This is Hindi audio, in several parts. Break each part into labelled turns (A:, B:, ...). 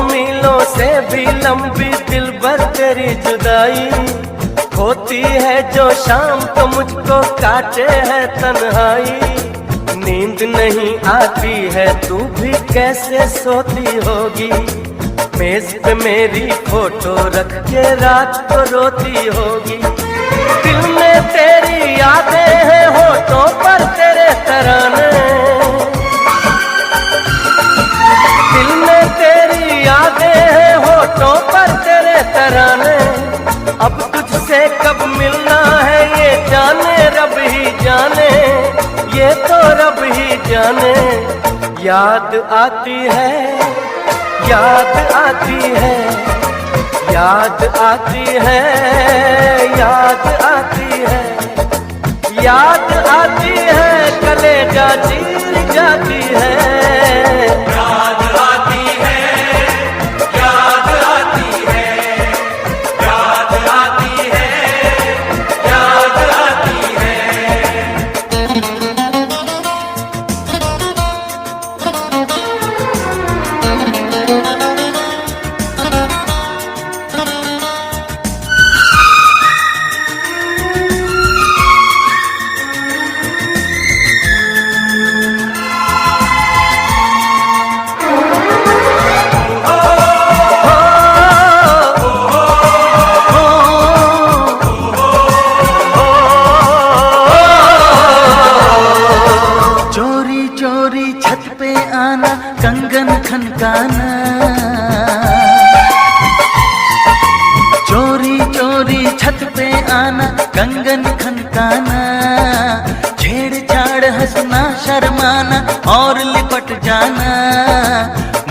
A: मीलों से भी लंबी दिल भर तेरी जुदाई होती है जो शाम को मुझको काटे है तन्हाई। नींद नहीं आती है तू भी कैसे सोती होगी, मेज पे मेरी फोटो रख के रात को रोती होगी। दिल में तेरी यादें हैं होठों पर तेरे तराने, दिल में तेरी यादें हैं होठों पर तेरे तराने। अब तुझसे कब मिलना है ये जाने रब ही जाने, ये तो रब ही जाने। याद आती है, याद आती है, याद आती है, याद आती है, याद आती है, कलेजा चीर जाती है।
B: याद आती है, याद आती है, याद आती है, याद आती है।
C: चोरी चोरी छत पे आना, कंगन खनकाना, चोरी चोरी छत पे आना, कंगन खनकाना, छेड़छाड़ हंसना शर्माना और लिपट जाना।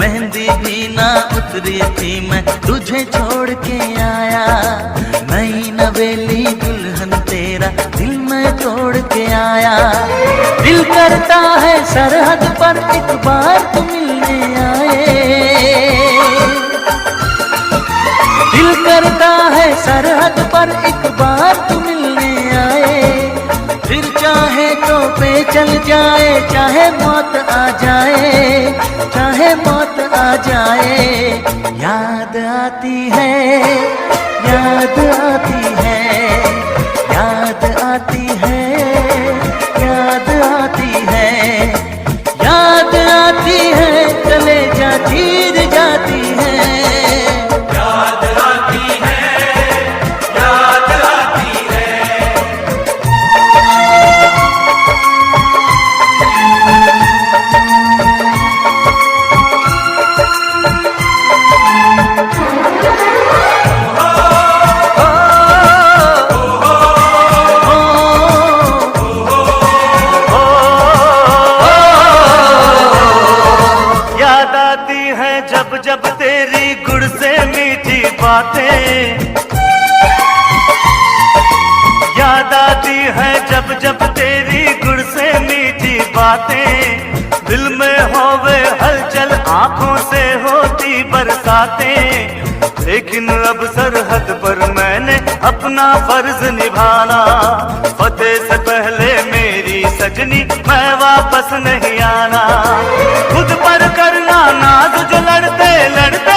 C: मेहंदी भी ना उतरी थी मैं तुझे छोड़ के आया, नई नवेली दुल्हन तेरा दिल में तोड़ के आया। दिल करता है सरहद पर एक बार तू मिलने आए, दिल करता है सरहद पर एक बार तू मिलने आए। फिर चाहे तो पे चल जाए, चाहे मौत आ जाए, चाहे मौत आ जाए। याद आती है, याद आती है, याद आती है, याद आती है, याद आती है, कलेजा चीर जाती है।
B: याद आती है, याद आती है।
A: याद आती है जब जब तेरी गुड़ से मीठी बातें, याद आती है जब जब तेरी गुड़ से मीठी बातें। दिल में होवे हलचल आंखों से होती बरसातें, लेकिन अब सरहद पर मैंने अपना फर्ज निभाना। फतेह से पहले मेरी सजनी मैं वापस नहीं आना। खुद पर करना नाज जो लड़ते लड़ते